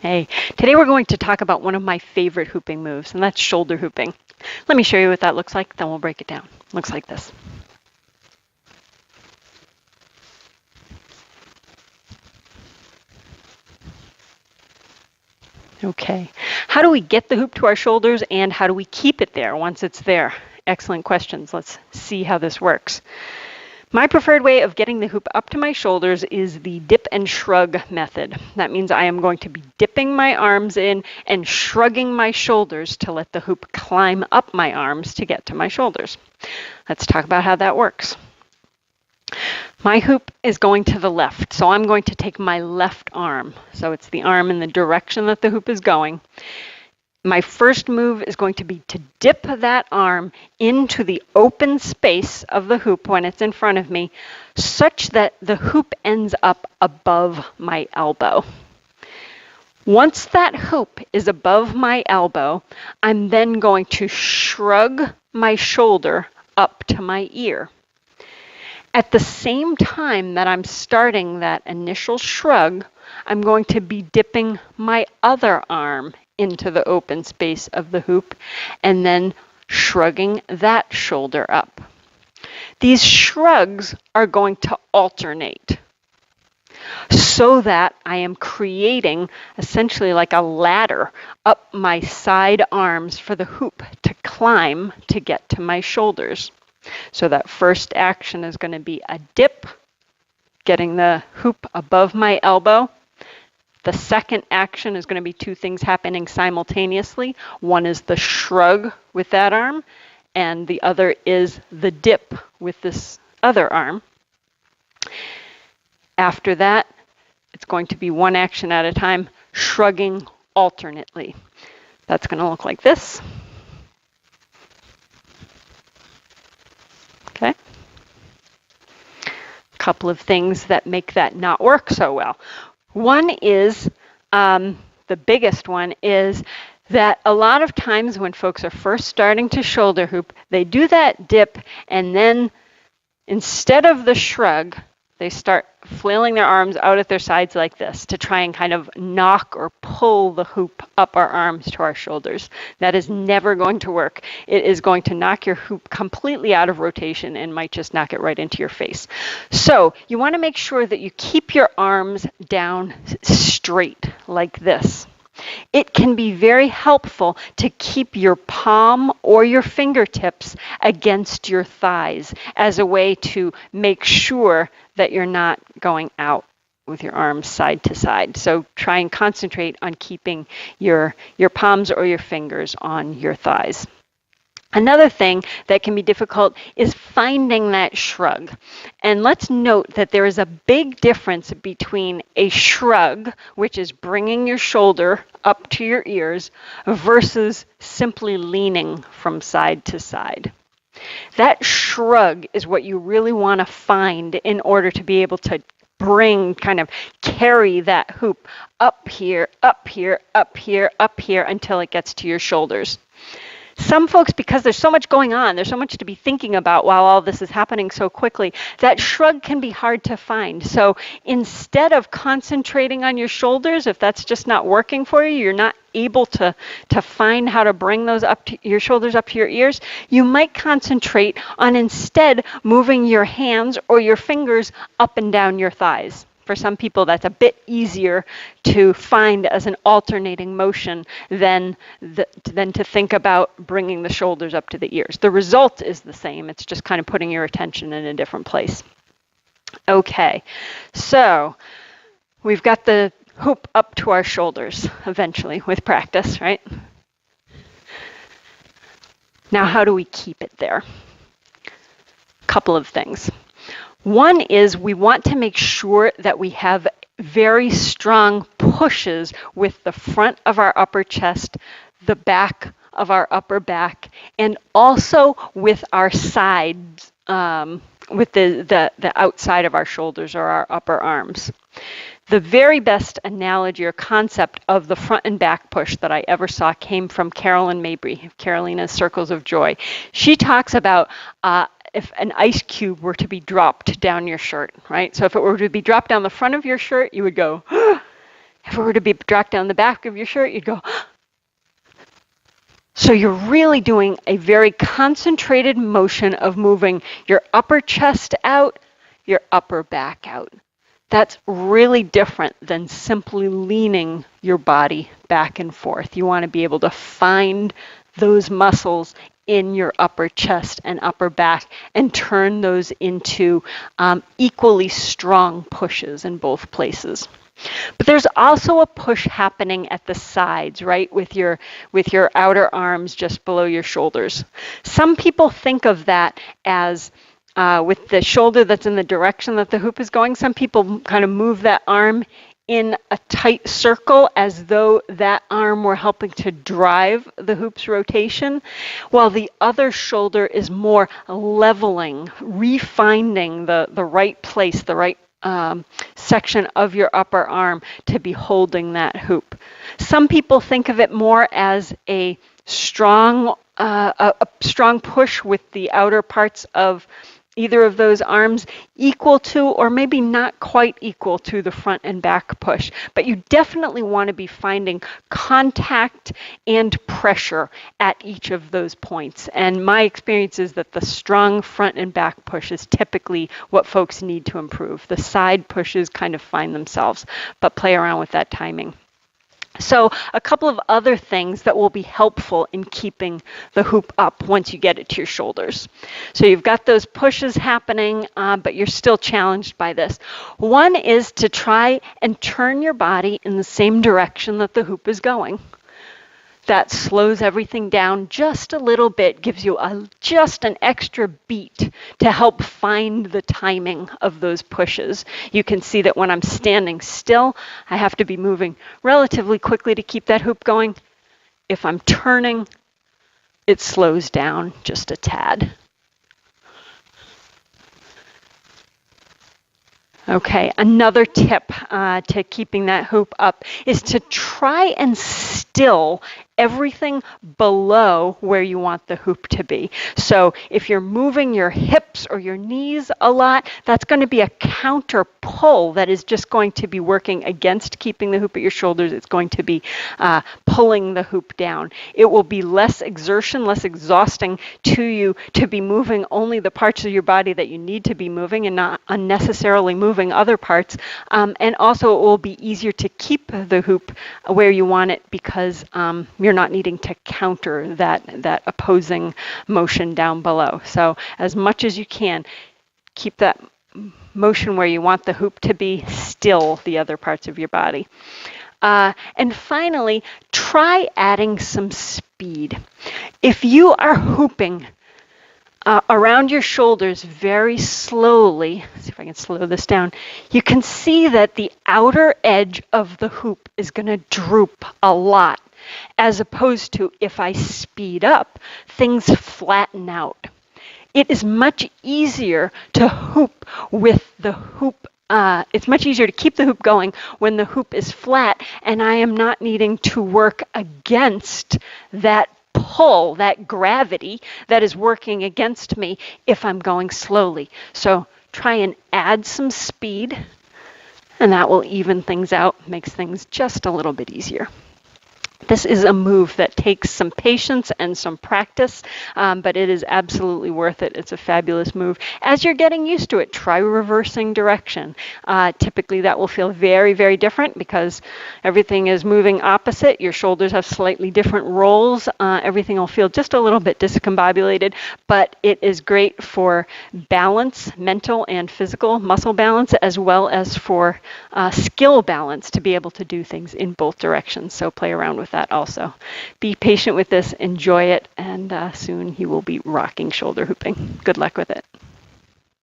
Hey, today we're going to talk about one of my favorite hooping moves, and that's shoulder hooping. Let me show you what that looks like, then we'll break it down. Looks like this. Okay, how do we get the hoop to our shoulders and how do we keep it there once it's there? Excellent questions. Let's see how this works. My preferred way of getting the hoop up to my shoulders is the dip and shrug method. That means I am going to be dipping my arms in and shrugging my shoulders to let the hoop climb up my arms to get to my shoulders. Let's talk about how that works. My hoop is going to the left, so I'm going to take my left arm. So it's the arm in the direction that the hoop is going. My first move is going to be to dip that arm into the open space of the hoop when it's in front of me, such that the hoop ends up above my elbow. Once that hoop is above my elbow, I'm then going to shrug my shoulder up to my ear. At the same time that I'm starting that initial shrug, I'm going to be dipping my other arm into the open space of the hoop and then shrugging that shoulder up. These shrugs are going to alternate so that I am creating essentially like a ladder up my side arms for the hoop to climb to get to my shoulders. So that first action is going to be a dip, getting the hoop above my elbow. The second action is going to be two things happening simultaneously. One is the shrug with that arm, and the other is the dip with this other arm. After that, it's going to be one action at a time, shrugging alternately. That's going to look like this. Okay. A couple of things that make that not work so well. One is, the biggest one is that a lot of times when folks are first starting to shoulder hoop, they do that dip and then instead of the shrug, they start flailing their arms out at their sides like this to try and kind of knock or pull the hoop up our arms to our shoulders. That is never going to work. It is going to knock your hoop completely out of rotation and might just knock it right into your face. So you want to make sure that you keep your arms down straight like this. It can be very helpful to keep your palm or your fingertips against your thighs as a way to make sure that you're not going out with your arms side to side. So try and concentrate on keeping your palms or your fingers on your thighs. Another thing that can be difficult is finding that shrug. And let's note that there is a big difference between a shrug, which is bringing your shoulder up to your ears, versus simply leaning from side to side. That shrug is what you really want to find in order to be able to carry that hoop up here, up here, up here, up here until it gets to your shoulders. Some folks, because there's so much going on, there's so much to be thinking about while all this is happening so quickly, that shrug can be hard to find. So instead of concentrating on your shoulders, if that's just not working for you, you're not able to find how to bring those up to your shoulders up to your ears, you might concentrate on instead moving your hands or your fingers up and down your thighs. For some people, that's a bit easier to find as an alternating motion than to think about bringing the shoulders up to the ears. The result is the same. It's just kind of putting your attention in a different place. Okay, so we've got the hoop up to our shoulders eventually with practice, right? Now, how do we keep it there? A couple of things. One is we want to make sure that we have very strong pushes with the front of our upper chest, the back of our upper back, and also with our sides, with the outside of our shoulders or our upper arms. The very best analogy or concept of the front and back push that I ever saw came from Carolyn Mabry, Carolina's Circles of Joy. She talks about if an ice cube were to be dropped down your shirt, right? So if it were to be dropped down the front of your shirt, you would go, If it were to be dropped down the back of your shirt, you'd go. So you're really doing a very concentrated motion of moving your upper chest out, your upper back out. That's really different than simply leaning your body back and forth. You want to be able to find those muscles in your upper chest and upper back and turn those into equally strong pushes in both places. But there's also a push happening at the sides, right, with your outer arms just below your shoulders. Some people think of that as with the shoulder that's in the direction that the hoop is going. Some people kind of move that arm in a tight circle as though that arm were helping to drive the hoop's rotation, while the other shoulder is more leveling, refining the right place, the right section of your upper arm to be holding that hoop. Some people think of it more as a strong push with the outer parts of either of those arms equal to or maybe not quite equal to the front and back push. But you definitely want to be finding contact and pressure at each of those points. And my experience is that the strong front and back push is typically what folks need to improve. The side pushes kind of find themselves, but play around with that timing. So a couple of other things that will be helpful in keeping the hoop up once you get it to your shoulders. So you've got those pushes happening, but you're still challenged by this. One is to try and turn your body in the same direction that the hoop is going. That slows everything down just a little bit, gives you just an extra beat to help find the timing of those pushes. You can see that when I'm standing still, I have to be moving relatively quickly to keep that hoop going. If I'm turning, it slows down just a tad. Okay, another tip to keeping that hoop up is to try and still everything below where you want the hoop to be. So if you're moving your hips or your knees a lot, that's going to be a counter pull that is just going to be working against keeping the hoop at your shoulders. It's going to be pulling the hoop down. It will be less exertion, less exhausting to you to be moving only the parts of your body that you need to be moving and not unnecessarily moving other parts. And also it will be easier to keep the hoop where you want it because you're not needing to counter that opposing motion down below. So as much as you can, keep that motion where you want the hoop to be, still the other parts of your body. And finally, try adding some speed. If you are hooping around your shoulders very slowly, let's see if I can slow this down, you can see that the outer edge of the hoop is going to droop a lot, as opposed to if I speed up, things flatten out. It is much easier to hoop with the hoop. It's much easier to keep the hoop going when the hoop is flat and I am not needing to work against that pull, that gravity that is working against me if I'm going slowly. So try and add some speed, and that will even things out, makes things just a little bit easier. This is a move that takes some patience and some practice, but it is absolutely worth it. It's a fabulous move. As you're getting used to it, try reversing direction. Typically that will feel very, very different because everything is moving opposite. Your shoulders have slightly different roles. Everything will feel just a little bit discombobulated, but it is great for balance, mental and physical muscle balance, as well as for skill balance to be able to do things in both directions. So play around with that also. Be patient with this, enjoy it, and soon you will be rocking shoulder hooping. Good luck with it.